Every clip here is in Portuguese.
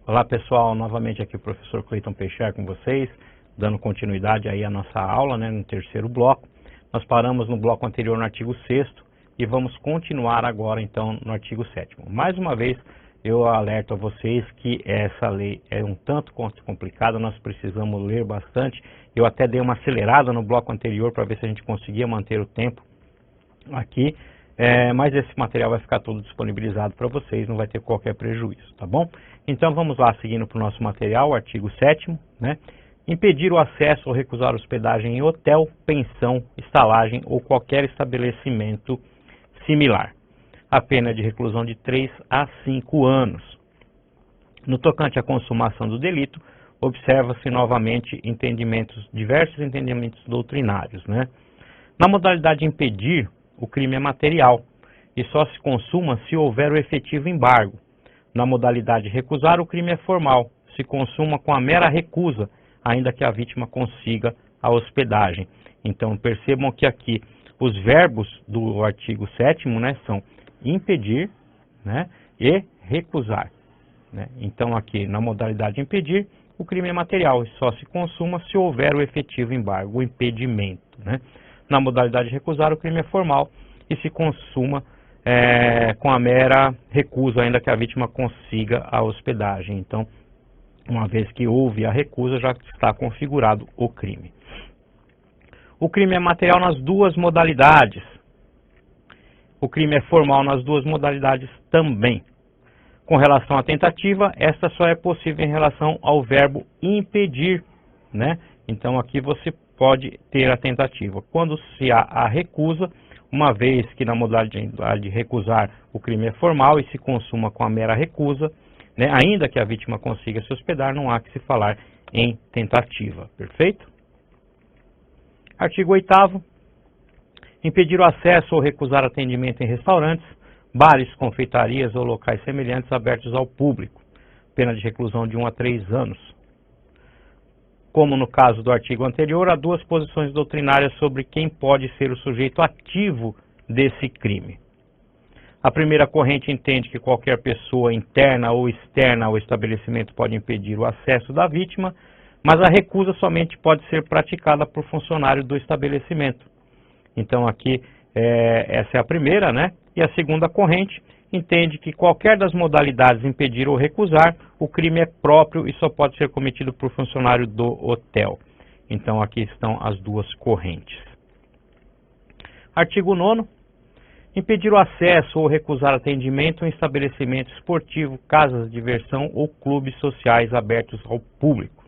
Olá pessoal, novamente aqui o professor Cleiton Peixer com vocês, dando continuidade aí à nossa aula, né, no terceiro bloco. Nós paramos no bloco anterior no artigo 6º e vamos continuar agora então no artigo 7º. Mais uma vez eu alerto a vocês que essa lei é um tanto quanto complicada, nós precisamos ler bastante. Eu até dei uma acelerada no bloco anterior para ver se a gente conseguia manter o tempo aqui. Mas esse material vai ficar todo disponibilizado para vocês, não vai ter qualquer prejuízo, tá bom? Então vamos lá, seguindo para o nosso material, artigo 7º, né? Impedir o acesso ou recusar hospedagem em hotel, pensão, estalagem ou qualquer estabelecimento similar. A pena de reclusão de 3 a 5 anos. No tocante à consumação do delito, observa-se novamente diversos entendimentos doutrinários, né? Na modalidade de impedir, o crime é material e só se consuma se houver o efetivo embargo. Na modalidade de recusar, o crime é formal, se consuma com a mera recusa, ainda que a vítima consiga a hospedagem. Então percebam que aqui os verbos do artigo 7º, né, são impedir, né, e recusar, né? Então aqui na modalidade de impedir, o crime é material e só se consuma se houver o efetivo embargo, o impedimento, né? Na modalidade de recusar, o crime é formal e se consuma com a mera recusa, ainda que a vítima consiga a hospedagem. Então, uma vez que houve a recusa, já está configurado o crime. O crime é material nas duas modalidades. O crime é formal nas duas modalidades também. Com relação à tentativa, esta só é possível em relação ao verbo impedir, né? Então, aqui você pode ter a tentativa. Quando se há a recusa, uma vez que na modalidade de recusar o crime é formal e se consuma com a mera recusa, né, ainda que a vítima consiga se hospedar, não há que se falar em tentativa. Perfeito? Artigo 8º. Impedir o acesso ou recusar atendimento em restaurantes, bares, confeitarias ou locais semelhantes abertos ao público. Pena de reclusão de 1 a 3 anos. Como no caso do artigo anterior, há duas posições doutrinárias sobre quem pode ser o sujeito ativo desse crime. A primeira corrente entende que qualquer pessoa interna ou externa ao estabelecimento pode impedir o acesso da vítima, mas a recusa somente pode ser praticada por funcionário do estabelecimento. Então aqui essa é a primeira, né? E a segunda corrente entende que qualquer das modalidades impedir ou recusar, o crime é próprio e só pode ser cometido por funcionário do hotel. Então aqui estão as duas correntes. Artigo 9º. Impedir o acesso ou recusar atendimento em estabelecimento esportivo, casas de diversão ou clubes sociais abertos ao público.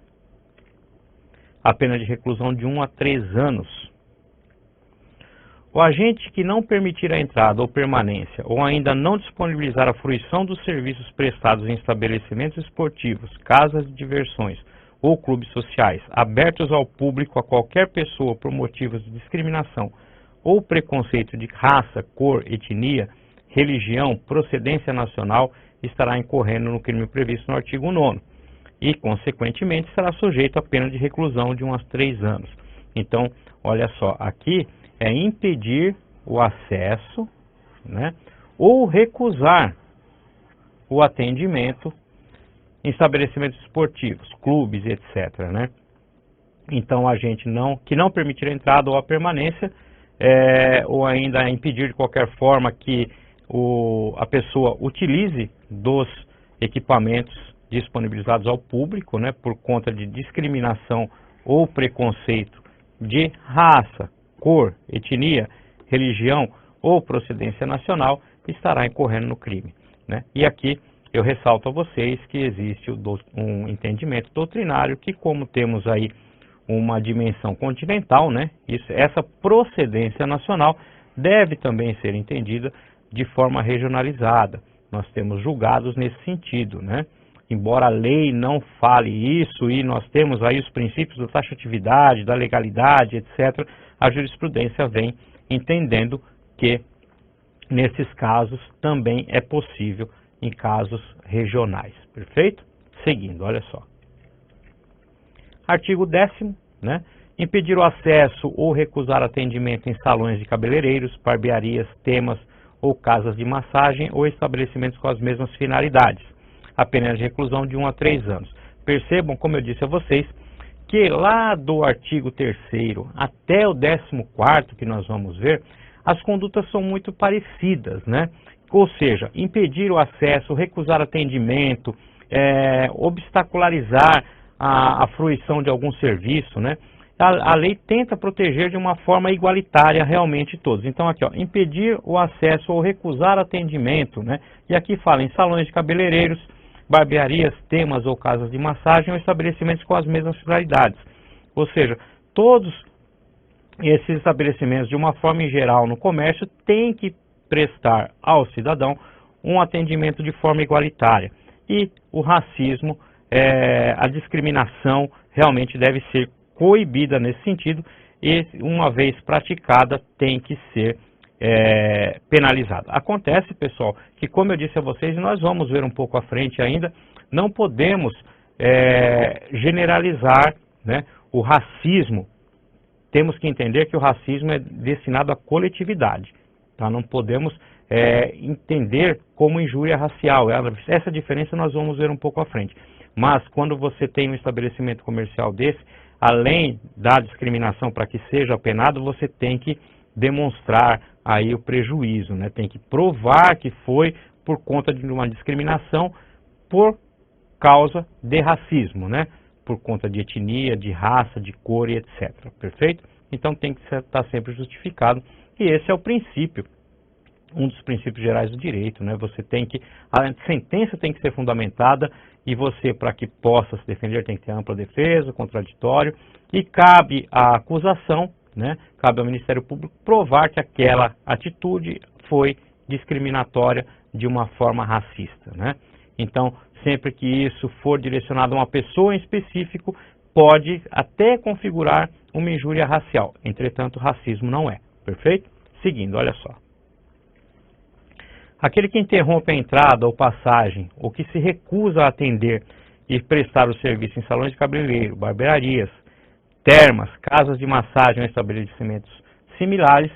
A pena de reclusão de 1 a 3 anos. O agente que não permitir a entrada ou permanência ou ainda não disponibilizar a fruição dos serviços prestados em estabelecimentos esportivos, casas de diversões ou clubes sociais abertos ao público a qualquer pessoa por motivos de discriminação ou preconceito de raça, cor, etnia, religião, procedência nacional, estará incorrendo no crime previsto no artigo 9º e, consequentemente, será sujeito à pena de reclusão de 1 a 3 anos. Então, olha só, aqui é impedir o acesso, né, ou recusar o atendimento em estabelecimentos esportivos, clubes, etc., né? Então, a gente que não permitir a entrada ou a permanência, ou ainda impedir de qualquer forma que a pessoa utilize dos equipamentos disponibilizados ao público, né, por conta de discriminação ou preconceito de raça, cor, etnia, religião ou procedência nacional, estará incorrendo no crime, né? E aqui eu ressalto a vocês que existe um entendimento doutrinário que, como temos aí uma dimensão continental, né, essa procedência nacional deve também ser entendida de forma regionalizada. Nós temos julgados nesse sentido, né? Embora a lei não fale isso e nós temos aí os princípios da taxatividade, da legalidade, etc., a jurisprudência vem entendendo que nesses casos também é possível em casos regionais. Perfeito? Seguindo, olha só. Artigo 10º, né? Impedir o acesso ou recusar atendimento em salões de cabeleireiros, barbearias, temas ou casas de massagem ou estabelecimentos com as mesmas finalidades. a pena de reclusão de 1 a 3 anos. Percebam, como eu disse a vocês, que lá do artigo 3º até o 14º que nós vamos ver, as condutas são muito parecidas, né? Ou seja, impedir o acesso, recusar atendimento, obstacularizar a fruição de algum serviço, né? A lei tenta proteger de uma forma igualitária realmente todos. Então aqui, ó, impedir o acesso ou recusar atendimento, né? E aqui fala em salões de cabeleireiros, barbearias, temas ou casas de massagem ou estabelecimentos com as mesmas finalidades. Ou seja, todos esses estabelecimentos, de uma forma em geral, no comércio, têm que prestar ao cidadão um atendimento de forma igualitária. E o racismo, a discriminação realmente deve ser coibida nesse sentido e, uma vez praticada, tem que ser penalizada. Acontece, pessoal, que, como eu disse a vocês, nós vamos ver um pouco à frente ainda, não podemos generalizar, né, o racismo. Temos que entender que o racismo é destinado à coletividade, tá? Não podemos entender como injúria racial. Essa diferença nós vamos ver um pouco à frente. Mas quando você tem um estabelecimento comercial desse, além da discriminação para que seja penado, você tem que demonstrar aí o prejuízo, né? Tem que provar que foi por conta de uma discriminação por causa de racismo, né? Por conta de etnia, de raça, de cor e etc. Perfeito? Então tem que estar sempre justificado. E esse é o princípio, um dos princípios gerais do direito, né? Você tem que, a sentença tem que ser fundamentada e você, para que possa se defender, tem que ter ampla defesa, contraditório, e cabe à acusação, né? Cabe ao Ministério Público provar que aquela atitude foi discriminatória de uma forma racista, né? Então, sempre que isso for direcionado a uma pessoa em específico, pode até configurar uma injúria racial. Entretanto, racismo não é. Perfeito? Seguindo, olha só. Aquele que interrompe a entrada ou passagem, ou que se recusa a atender e prestar o serviço em salões de cabeleireiro, barbearias, termas, casas de massagem ou estabelecimentos similares,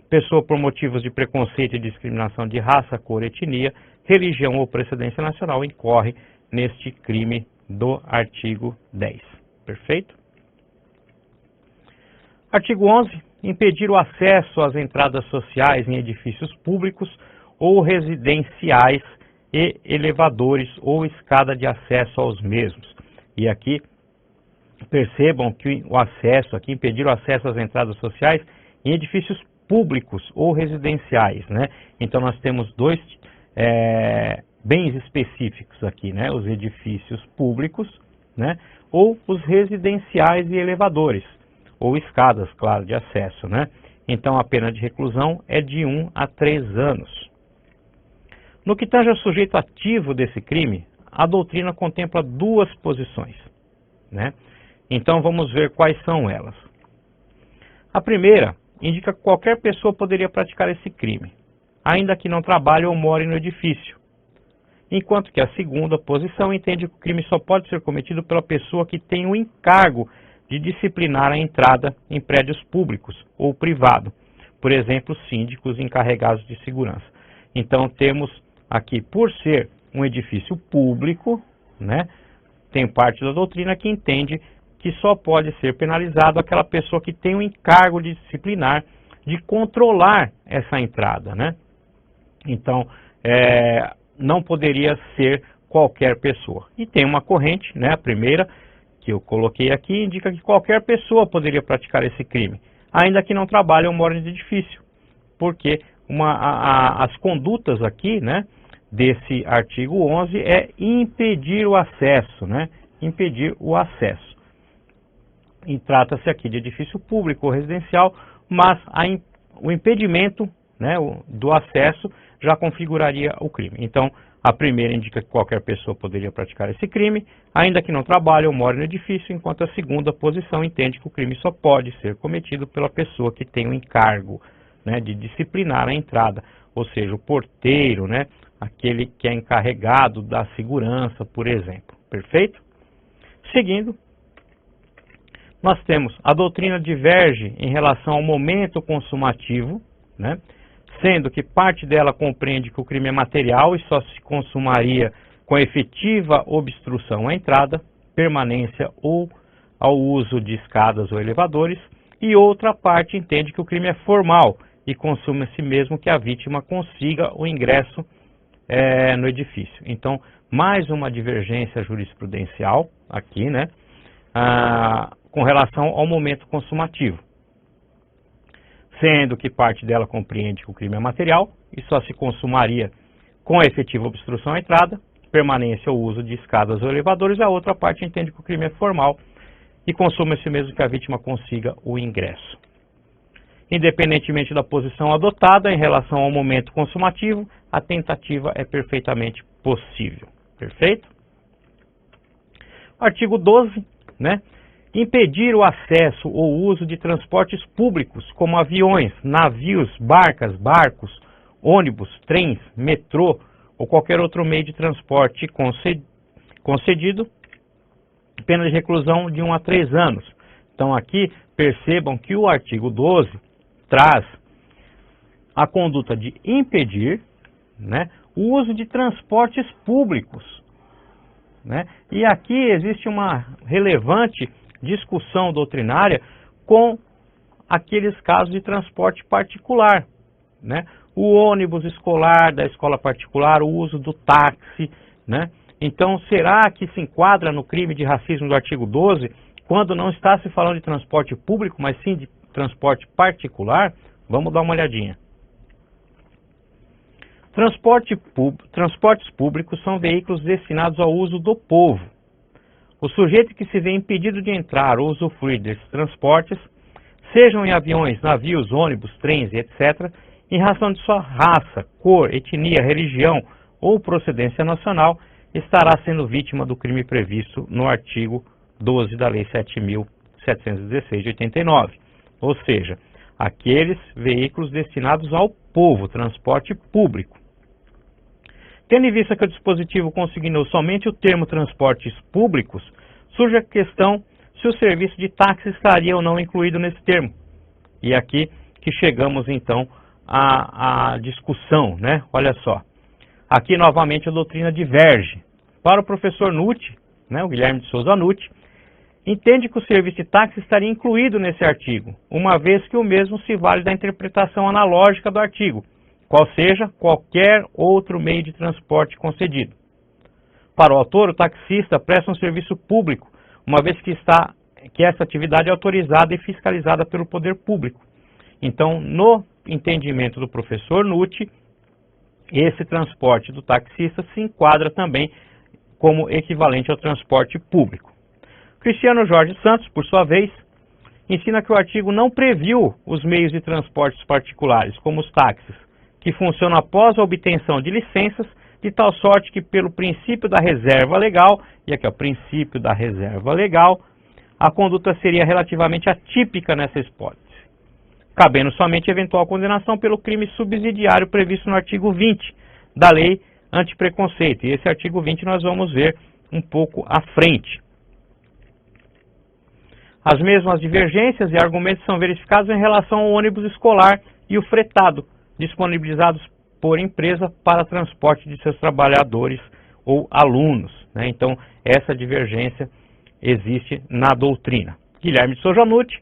pessoa por motivos de preconceito e discriminação de raça, cor, etnia, religião ou precedência nacional, incorre neste crime do artigo 10. Perfeito? Artigo 11. Impedir o acesso às entradas sociais em edifícios públicos ou residenciais e elevadores ou escada de acesso aos mesmos. E aqui, percebam que o acesso, aqui, impedir o acesso às entradas sociais em edifícios públicos ou residenciais, né? Então nós temos dois bens específicos aqui, né? Os edifícios públicos, né? Ou os residenciais e elevadores, ou escadas, claro, de acesso, né? Então a pena de reclusão é de 1 a 3 anos. No que tange ao sujeito ativo desse crime, a doutrina contempla duas posições, né? Então vamos ver quais são elas. A primeira indica que qualquer pessoa poderia praticar esse crime, ainda que não trabalhe ou more no edifício, enquanto que a segunda posição entende que o crime só pode ser cometido pela pessoa que tem o encargo de disciplinar a entrada em prédios públicos ou privado, por exemplo, síndicos encarregados de segurança. Então temos aqui, por ser um edifício público, né, tem parte da doutrina que entende que só pode ser penalizado aquela pessoa que tem o encargo de disciplinar, de controlar essa entrada, né? Então, não poderia ser qualquer pessoa. E tem uma corrente, né, a primeira, que eu coloquei aqui, indica que qualquer pessoa poderia praticar esse crime, ainda que não trabalhe ou more no edifício, porque as condutas aqui, né, desse artigo 11 é impedir o acesso, né, impedir o acesso. E trata-se aqui de edifício público ou residencial, mas o impedimento, né, do acesso já configuraria o crime. Então, a primeira indica que qualquer pessoa poderia praticar esse crime, ainda que não trabalhe ou more no edifício, enquanto a segunda posição entende que o crime só pode ser cometido pela pessoa que tem o encargo, né, de disciplinar a entrada, ou seja, o porteiro, né, aquele que é encarregado da segurança, por exemplo. Perfeito? Seguindo, nós temos a doutrina diverge em relação ao momento consumativo, né, sendo que parte dela compreende que o crime é material e só se consumaria com efetiva obstrução à entrada, permanência ou ao uso de escadas ou elevadores, e outra parte entende que o crime é formal e consuma-se mesmo que a vítima consiga o ingresso no edifício. Então, mais uma divergência jurisprudencial aqui, né, com relação ao momento consumativo, sendo que parte dela compreende que o crime é material e só se consumaria com a efetiva obstrução à entrada, permanência ou uso de escadas ou elevadores, a outra parte entende que o crime é formal e consuma-se mesmo que a vítima consiga o ingresso. Independentemente da posição adotada em relação ao momento consumativo, a tentativa é perfeitamente possível. Perfeito? Artigo 12, né? Impedir o acesso ou uso de transportes públicos, como aviões, navios, barcos, ônibus, trens, metrô ou qualquer outro meio de transporte concedido, pena de reclusão de 1 a 3 anos. Então aqui percebam que o artigo 12 traz a conduta de impedir, né, o uso de transportes públicos, né? E aqui existe uma relevante discussão doutrinária com aqueles casos de transporte particular, né? O ônibus escolar da escola particular, o uso do táxi, né? Então, será que se enquadra no crime de racismo do artigo 12, quando não está se falando de transporte público, mas sim de transporte particular? Vamos dar uma olhadinha. Transportes públicos são veículos destinados ao uso do povo. O sujeito que se vê impedido de entrar ou usufruir desses transportes, sejam em aviões, navios, ônibus, trens, etc., em razão de sua raça, cor, etnia, religião ou procedência nacional, estará sendo vítima do crime previsto no artigo 12 da Lei 7.716 de 89. Ou seja, aqueles veículos destinados ao povo, transporte público. Tendo em vista que o dispositivo consignou somente o termo transportes públicos, surge a questão se o serviço de táxi estaria ou não incluído nesse termo. E aqui que chegamos então à discussão, né? Olha só. Aqui novamente a doutrina diverge. Para o professor Nutti, né, o Guilherme de Souza Nutti, entende que o serviço de táxi estaria incluído nesse artigo, uma vez que o mesmo se vale da interpretação analógica do artigo, qual seja qualquer outro meio de transporte concedido. Para o autor, o taxista presta um serviço público, uma vez que essa atividade é autorizada e fiscalizada pelo poder público. Então, no entendimento do professor Nutti, esse transporte do taxista se enquadra também como equivalente ao transporte público. Cristiano Jorge Santos, por sua vez, ensina que o artigo não previu os meios de transportes particulares, como os táxis, que funcionam após a obtenção de licenças, de tal sorte que pelo princípio da reserva legal, e aqui é o princípio da reserva legal, a conduta seria relativamente atípica nessa hipótese, cabendo somente eventual condenação pelo crime subsidiário previsto no artigo 20 da Lei Antipreconceito. E esse artigo 20 nós vamos ver um pouco à frente. As mesmas divergências e argumentos são verificados em relação ao ônibus escolar e o fretado, disponibilizados por empresa para transporte de seus trabalhadores ou alunos, né? Então, essa divergência existe na doutrina. Guilherme de Souza Nutti,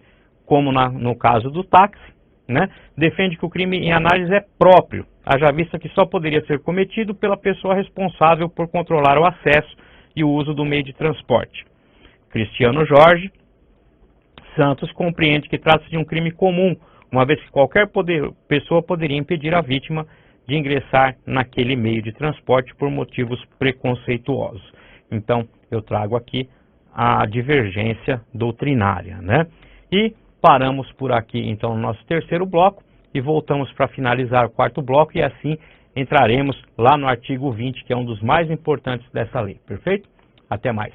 como no caso do táxi, né, defende que o crime em análise é próprio, haja vista que só poderia ser cometido pela pessoa responsável por controlar o acesso e o uso do meio de transporte. Cristiano Jorge Santos compreende que trata-se de um crime comum, uma vez que qualquer pessoa poderia impedir a vítima de ingressar naquele meio de transporte por motivos preconceituosos. Então, eu trago aqui a divergência doutrinária, né? E paramos por aqui, então, no nosso terceiro bloco e voltamos para finalizar o quarto bloco e assim entraremos lá no artigo 20, que é um dos mais importantes dessa lei. Perfeito? Até mais.